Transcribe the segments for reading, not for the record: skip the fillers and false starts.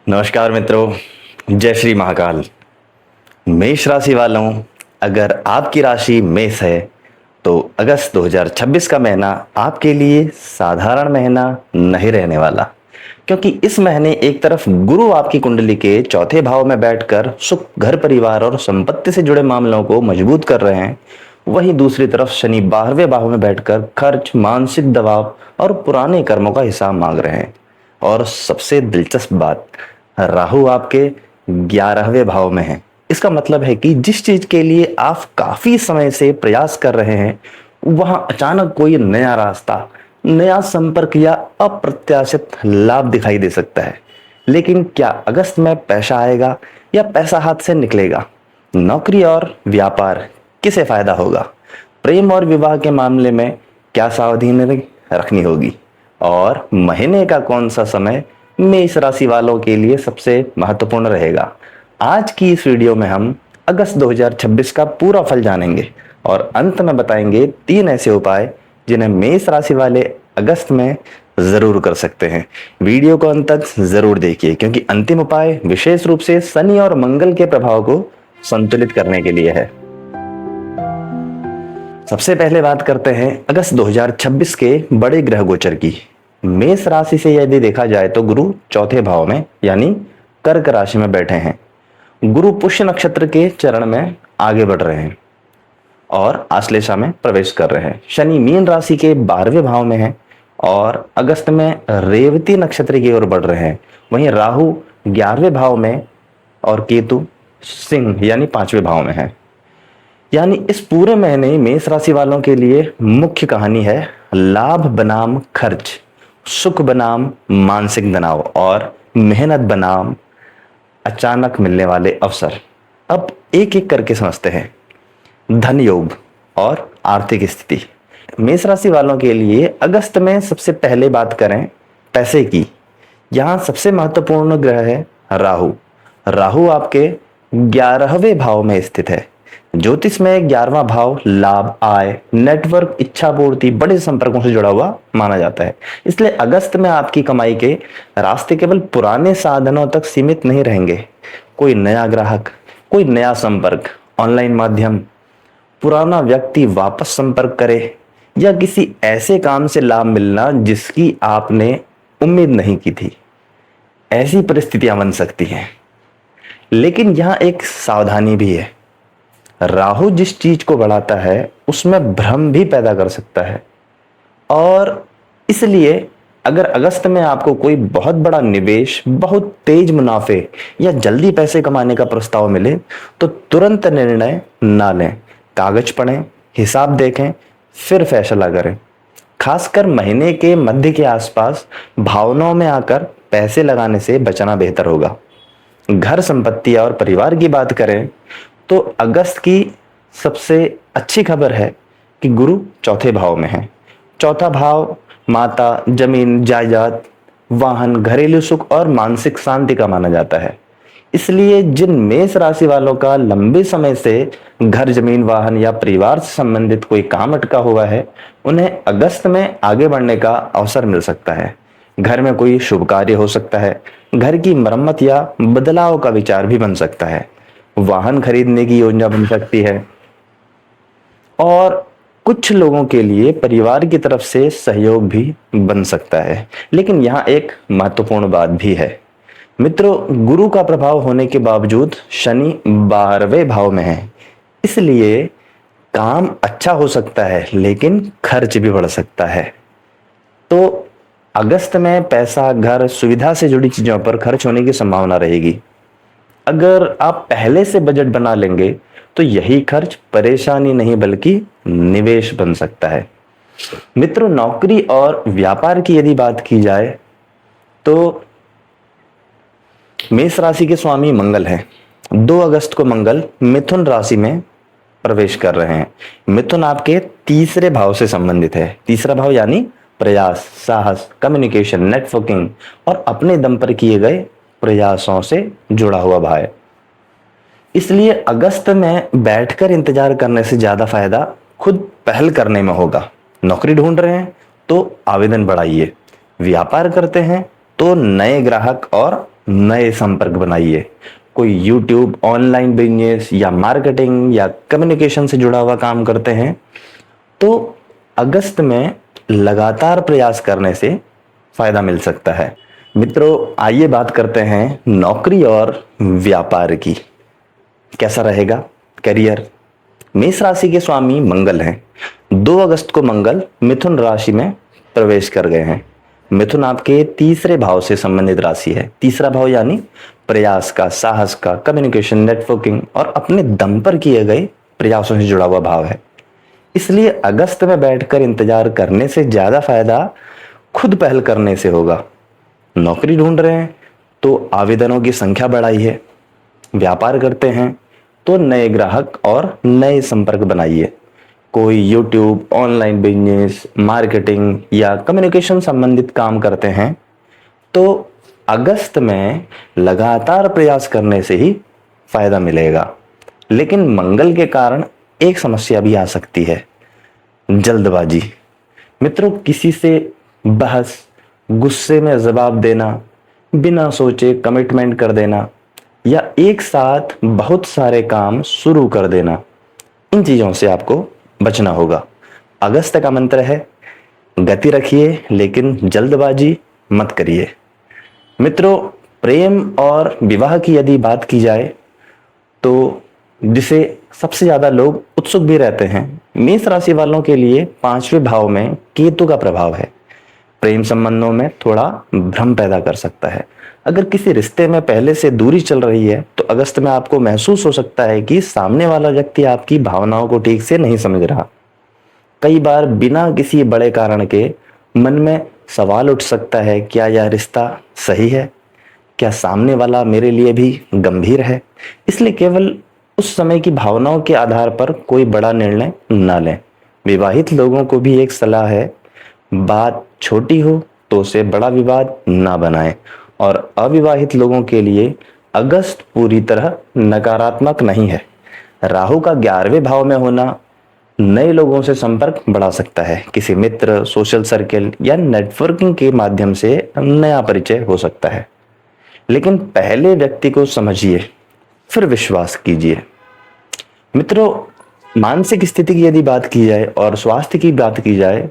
नमस्कार मित्रों, जय श्री महाकाल। मेष राशि वालों, अगर आपकी राशि मेष है तो अगस्त 2026 का महीना आपके लिए साधारण महीना नहीं रहने वाला, क्योंकि इस महीने एक तरफ गुरु आपकी कुंडली के चौथे भाव में बैठकर सुख, घर परिवार और संपत्ति से जुड़े मामलों को मजबूत कर रहे हैं, वहीं दूसरी तरफ शनि 12वें भाव में बैठकर खर्च, मानसिक दबाव और पुराने कर्मों का हिसाब मांग रहे हैं। और सबसे दिलचस्प बात, राहु आपके 11वें भाव में है। इसका मतलब है कि जिस चीज के लिए आप काफी समय से प्रयास कर रहे हैं, वहां अचानक कोई नया रास्ता, नया संपर्क या अप्रत्याशित लाभ दिखाई दे सकता है। लेकिन क्या अगस्त में पैसा आएगा या पैसा हाथ से निकलेगा? नौकरी और व्यापार किसे फायदा होगा? प्रेम और विवाह के मामले में क्या सावधानी रखनी होगी? और महीने का कौन सा समय मेष राशि वालों के लिए सबसे महत्वपूर्ण रहेगा? आज की इस वीडियो में हम अगस्त 2026 का पूरा फल जानेंगे और अंत में बताएंगे 3 ऐसे उपाय जिन्हें मेष राशि वाले अगस्त में जरूर कर सकते हैं। वीडियो को अंत तक जरूर देखिए, क्योंकि अंतिम उपाय विशेष रूप से शनि और मंगल के प्रभाव को संतुलित करने के लिए है। सबसे पहले बात करते हैं अगस्त 2026 के बड़े ग्रह गोचर की। मेष राशि से यदि देखा जाए तो गुरु चौथे भाव में यानी कर्क राशि में बैठे हैं। गुरु पुष्य नक्षत्र के चरण में आगे बढ़ रहे हैं और आश्लेषा में प्रवेश कर रहे हैं। शनि मीन राशि के 12वें भाव में है और अगस्त में रेवती नक्षत्र की ओर बढ़ रहे हैं। वहीं राहु 11वें भाव में और केतु सिंह यानी 5वें भाव में है। यानी इस पूरे महीने मेष राशि वालों के लिए मुख्य कहानी है लाभ बनाम खर्च, सुख बनाम मानसिक तनाव और मेहनत बनाम अचानक मिलने वाले अवसर। अब एक एक करके समझते हैं। धन योग और आर्थिक स्थिति। मेष राशि वालों के लिए अगस्त में सबसे पहले बात करें पैसे की। यहां सबसे महत्वपूर्ण ग्रह है राहु। राहु आपके 11वें भाव में स्थित है। ज्योतिष में 11वां भाव लाभ, आय, नेटवर्क, इच्छा पूर्ति, बड़े संपर्कों से जुड़ा हुआ माना जाता है। इसलिए अगस्त में आपकी कमाई के रास्ते केवल पुराने साधनों तक सीमित नहीं रहेंगे। कोई नया ग्राहक, कोई नया संपर्क, ऑनलाइन माध्यम, पुराना व्यक्ति वापस संपर्क करे या किसी ऐसे काम से लाभ मिलना जिसकी आपने उम्मीद नहीं की थी, ऐसी परिस्थितियां बन सकती हैं। लेकिन यहां एक सावधानी भी है। राहु जिस चीज को बढ़ाता है उसमें भ्रम भी पैदा कर सकता है, और इसलिए अगर अगस्त में आपको कोई बहुत बड़ा निवेश, बहुत तेज मुनाफे या जल्दी पैसे कमाने का प्रस्ताव मिले तो तुरंत निर्णय ना लें। कागज पढ़ें, हिसाब देखें, फिर फैसला करें। खासकर महीने के मध्य के आसपास भावनाओं में आकर पैसे लगाने से बचना बेहतर होगा। घर, संपत्ति और परिवार की बात करें तो अगस्त की सबसे अच्छी खबर है कि गुरु चौथे भाव में है। चौथा भाव माता, जमीन, जायदाद, वाहन, घरेलू सुख और मानसिक शांति का माना जाता है। इसलिए जिन मेष राशि वालों का लंबे समय से घर, जमीन, वाहन या परिवार से संबंधित कोई काम अटका हुआ है, उन्हें अगस्त में आगे बढ़ने का अवसर मिल सकता है। घर में कोई शुभ कार्य हो सकता है, घर की मरम्मत या बदलाव का विचार भी बन सकता है, वाहन खरीदने की योजना बन सकती है, और कुछ लोगों के लिए परिवार की तरफ से सहयोग भी बन सकता है। लेकिन यहाँ एक महत्वपूर्ण बात भी है मित्रों, गुरु का प्रभाव होने के बावजूद शनि 12वें भाव में है। इसलिए काम अच्छा हो सकता है लेकिन खर्च भी बढ़ सकता है। तो अगस्त में पैसा, घर, सुविधा से जुड़ी चीजों पर खर्च होने की संभावना रहेगी। अगर आप पहले से बजट बना लेंगे तो यही खर्च परेशानी नहीं बल्कि निवेश बन सकता है। मित्रों, नौकरी और व्यापार की यदि बात की जाए तो मेष राशि के स्वामी मंगल हैं। 2 अगस्त को मंगल मिथुन राशि में प्रवेश कर रहे हैं। मिथुन आपके तीसरे भाव से संबंधित है। तीसरा भाव यानी प्रयास, साहस, कम्युनिकेशन, नेटवर्किंग और अपने दम पर किए गए प्रयासों से जुड़ा हुआ भाव है। इसलिए अगस्त में बैठकर इंतजार करने से ज्यादा फायदा खुद पहल करने में होगा। नौकरी ढूंढ रहे हैं तो आवेदन बढ़ाइए, व्यापार करते हैं तो नए ग्राहक और नए संपर्क बनाइए। कोई यूट्यूब, ऑनलाइन बिजनेस या मार्केटिंग या कम्युनिकेशन से जुड़ा हुआ काम करते हैं तो अगस्त में लगातार प्रयास करने से फायदा मिल सकता है। मित्रों, आइए बात करते हैं नौकरी और व्यापार की। कैसा रहेगा करियर? मेष राशि के स्वामी मंगल हैं। 2 अगस्त को मंगल मिथुन राशि में प्रवेश कर गए हैं। मिथुन आपके तीसरे भाव से संबंधित राशि है। तीसरा भाव यानी प्रयास का, साहस का, कम्युनिकेशन, नेटवर्किंग और अपने दम पर किए गए प्रयासों से जुड़ा हुआ भाव है। इसलिए अगस्त में बैठकर इंतजार करने से ज्यादा फायदा खुद पहल करने से होगा। नौकरी ढूंढ रहे हैं तो आवेदनों की संख्या बढ़ाइए। व्यापार करते हैं तो नए ग्राहक और नए संपर्क बनाइए। कोई यूट्यूब, ऑनलाइन बिजनेस, मार्केटिंग या कम्युनिकेशन संबंधित काम करते हैं तो अगस्त में लगातार प्रयास करने से ही फायदा मिलेगा। लेकिन मंगल के कारण एक समस्या भी आ सकती है, जल्दबाजी। मित्रों, किसी से बहस, गुस्से में जवाब देना, बिना सोचे कमिटमेंट कर देना या एक साथ बहुत सारे काम शुरू कर देना, इन चीजों से आपको बचना होगा। अगस्त का मंत्र है, गति रखिए लेकिन जल्दबाजी मत करिए। मित्रों, प्रेम और विवाह की यदि बात की जाए तो जिसे सबसे ज्यादा लोग उत्सुक भी रहते हैं, मेष राशि वालों के लिए 5वें भाव में केतु का प्रभाव है। प्रेम संबंधों में थोड़ा भ्रम पैदा कर सकता है। अगर किसी रिश्ते में पहले से दूरी चल रही है तो अगस्त में आपको महसूस हो सकता है कि सामने वाला व्यक्ति आपकी भावनाओं को ठीक से नहीं समझ रहा। कई बार बिना किसी बड़े कारण के मन में सवाल उठ सकता है, क्या यह रिश्ता सही है? क्या सामने वाला मेरे लिए भी गंभीर है? इसलिए केवल उस समय की भावनाओं के आधार पर कोई बड़ा निर्णय न लें। विवाहित लोगों को भी एक सलाह है, बात छोटी हो तो उसे बड़ा विवाद ना बनाएं। और अविवाहित लोगों के लिए अगस्त पूरी तरह नकारात्मक नहीं है। राहु का 11वें भाव में होना नए लोगों से संपर्क बढ़ा सकता है। किसी मित्र, सोशल सर्किल या नेटवर्किंग के माध्यम से नया परिचय हो सकता है। लेकिन पहले व्यक्ति को समझिए, फिर विश्वास कीजिए। मित्रों, मानसिक स्थिति की यदि बात की जाए और स्वास्थ्य की बात की जाए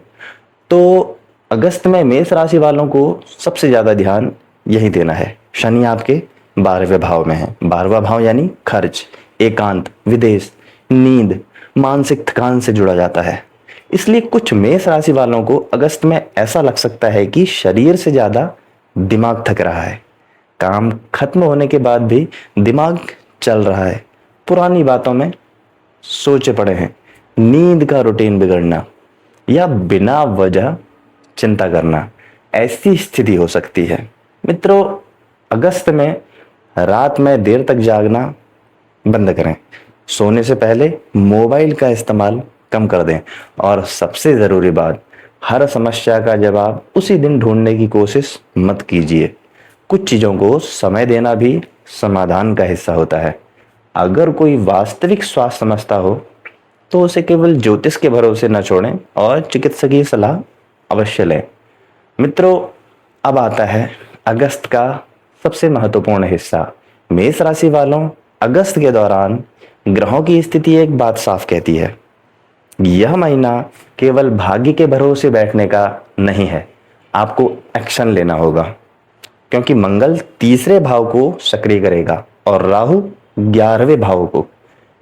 तो अगस्त में मेष राशि वालों को सबसे ज्यादा ध्यान यही देना है। शनि आपके 12वें भाव में है। 12वां भाव यानी खर्च, एकांत, विदेश, नींद, मानसिक थकान से जुड़ा जाता है। इसलिए कुछ मेष राशि वालों को अगस्त में ऐसा लग सकता है कि शरीर से ज्यादा दिमाग थक रहा है। काम खत्म होने के बाद भी दिमाग चल रहा है, पुरानी बातों में सोचे पड़े हैं। नींद का रूटीन बिगड़ना या बिना वजह चिंता करना, ऐसी स्थिति हो सकती है। मित्रों, अगस्त में रात में देर तक जागना बंद करें। सोने से पहले मोबाइल का इस्तेमाल कम कर दें। और सबसे जरूरी बात, हर समस्या का जवाब उसी दिन ढूंढने की कोशिश मत कीजिए। कुछ चीजों को समय देना भी समाधान का हिस्सा होता है। अगर कोई वास्तविक स्वास्थ्य समस्या हो तो उसे केवल ज्योतिष के भरोसे न छोड़ें और चिकित्सकीय सलाह अवश्य लें। मित्रों, अब आता है अगस्त का सबसे महत्वपूर्ण हिस्सा। मेष राशि वालों, अगस्त के दौरान ग्रहों की स्थिति एक बात साफ कहती है, यह महीना केवल भाग्य के भरोसे बैठने का नहीं है। आपको एक्शन लेना होगा, क्योंकि मंगल तीसरे भाव को सक्रिय करेगा और राहु 11वें भाव को,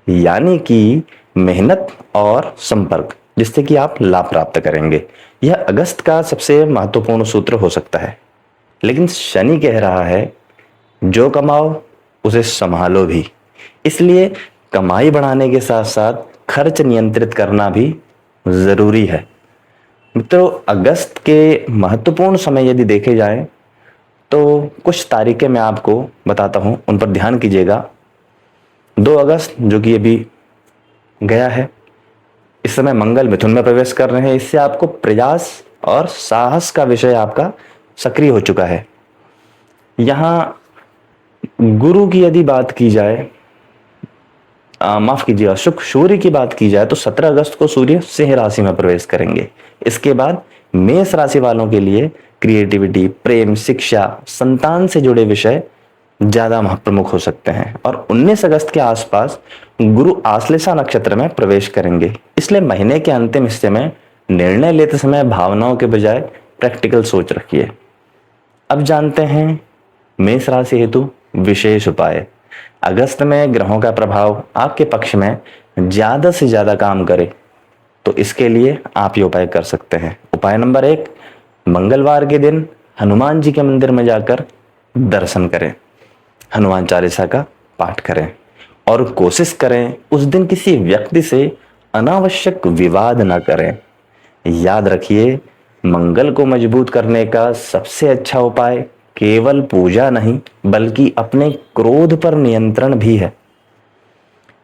यानी कि मेहनत और संपर्क, जिससे कि आप लाभ प्राप्त करेंगे। यह अगस्त का सबसे महत्वपूर्ण सूत्र हो सकता है। लेकिन शनि कह रहा है, जो कमाओ उसे संभालो भी। इसलिए कमाई बढ़ाने के साथ साथ खर्च नियंत्रित करना भी जरूरी है। मित्रों, अगस्त के महत्वपूर्ण समय यदि देखे जाएं तो कुछ तारीखें मैं आपको बताता हूं, उन पर ध्यान कीजिएगा। 2 अगस्त जो कि अभी गया है, इस समय मंगल मिथुन में प्रवेश कर रहे हैं। इससे आपको प्रयास और साहस का विषय आपका सक्रिय हो चुका है। यहां गुरु की यदि बात की जाए, माफ कीजिएगा, सूर्य की बात की जाए तो 17 अगस्त को सूर्य सिंह राशि में प्रवेश करेंगे। इसके बाद मेष राशि वालों के लिए क्रिएटिविटी, प्रेम, शिक्षा, संतान से जुड़े विषय ज्यादा प्रमुख हो सकते हैं। और 19 अगस्त के आसपास गुरु आश्लेषा नक्षत्र में प्रवेश करेंगे। इसलिए महीने के अंतिम हिस्से में निर्णय लेते समय भावनाओं के बजाय प्रैक्टिकल सोच रखिए। अब जानते हैं मेष राशि हेतु विशेष उपाय। अगस्त में ग्रहों का प्रभाव आपके पक्ष में ज्यादा से ज्यादा काम करे तो इसके लिए आप ये उपाय कर सकते हैं। उपाय नंबर 1, मंगलवार के दिन हनुमान जी के मंदिर में जाकर दर्शन करें, हनुमान चालीसा का पाठ करें और कोशिश करें उस दिन किसी व्यक्ति से अनावश्यक विवाद ना करें। याद रखिए, मंगल को मजबूत करने का सबसे अच्छा उपाय केवल पूजा नहीं बल्कि अपने क्रोध पर नियंत्रण भी है।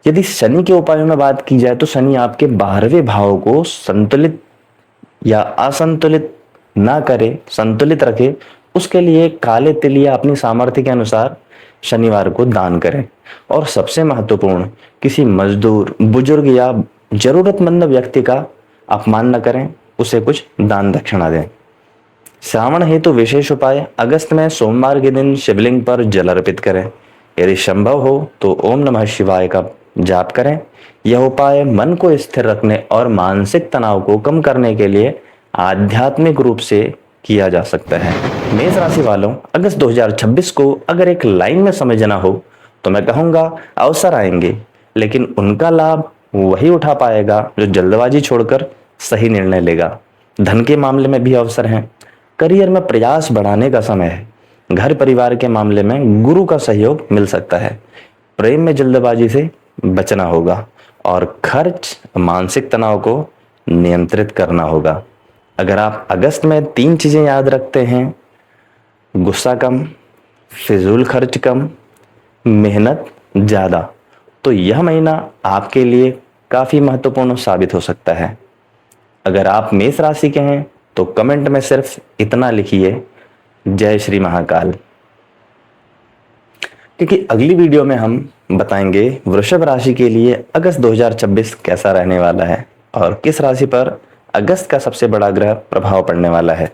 यदि शनि के उपायों में बात की जाए तो शनि आपके 12वें भाव को संतुलित या असंतुलित ना करे, संतुलित रखे। उसके लिए काले तिल या अपनी सामर्थ्य के अनुसार शनिवार को दान करें। और सबसे महत्वपूर्ण, किसी मजदूर, बुजुर्ग या जरूरतमंद व्यक्ति का अपमान न करें, उसे कुछ दान दक्षिणा दें। श्रावण हेतु तो विशेष उपाय, अगस्त में सोमवार के दिन शिवलिंग पर जल अर्पित करें। यदि संभव हो तो ओम नमः शिवाय का जाप करें। यह उपाय मन को स्थिर रखने और मानसिक तनाव को कम करने के लिए आध्यात्मिक रूप से किया जा सकता है। मेष राशि वालों, अगस्त 2026 को अगर एक लाइन में समझना हो तो मैं कहूंगा अवसर आएंगे, लेकिन उनका लाभ वही उठा पाएगा जो जल्दबाजी छोड़कर सही निर्णय लेगा। धन के मामले में भी अवसर हैं। करियर में प्रयास बढ़ाने का समय है। घर परिवार के मामले में गुरु का सहयोग मिल सकता है। प्रेम में जल्दबाजी से बचना होगा और खर्च, मानसिक तनाव को नियंत्रित करना होगा। अगर आप अगस्त में 3 चीजें याद रखते हैं, गुस्सा कम, फिजूल खर्च कम, मेहनत ज्यादा, तो यह महीना आपके लिए काफी महत्वपूर्ण साबित हो सकता है। अगर आप मेष राशि के हैं तो कमेंट में सिर्फ इतना लिखिए, जय श्री महाकाल। क्योंकि अगली वीडियो में हम बताएंगे वृषभ राशि के लिए अगस्त 2026 कैसा रहने वाला है और किस राशि पर अगस्त का सबसे बड़ा ग्रह प्रभाव पड़ने वाला है।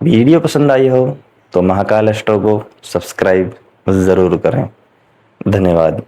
वीडियो पसंद आई हो तो महाकाल एस्ट्रो को सब्सक्राइब जरूर करें। धन्यवाद।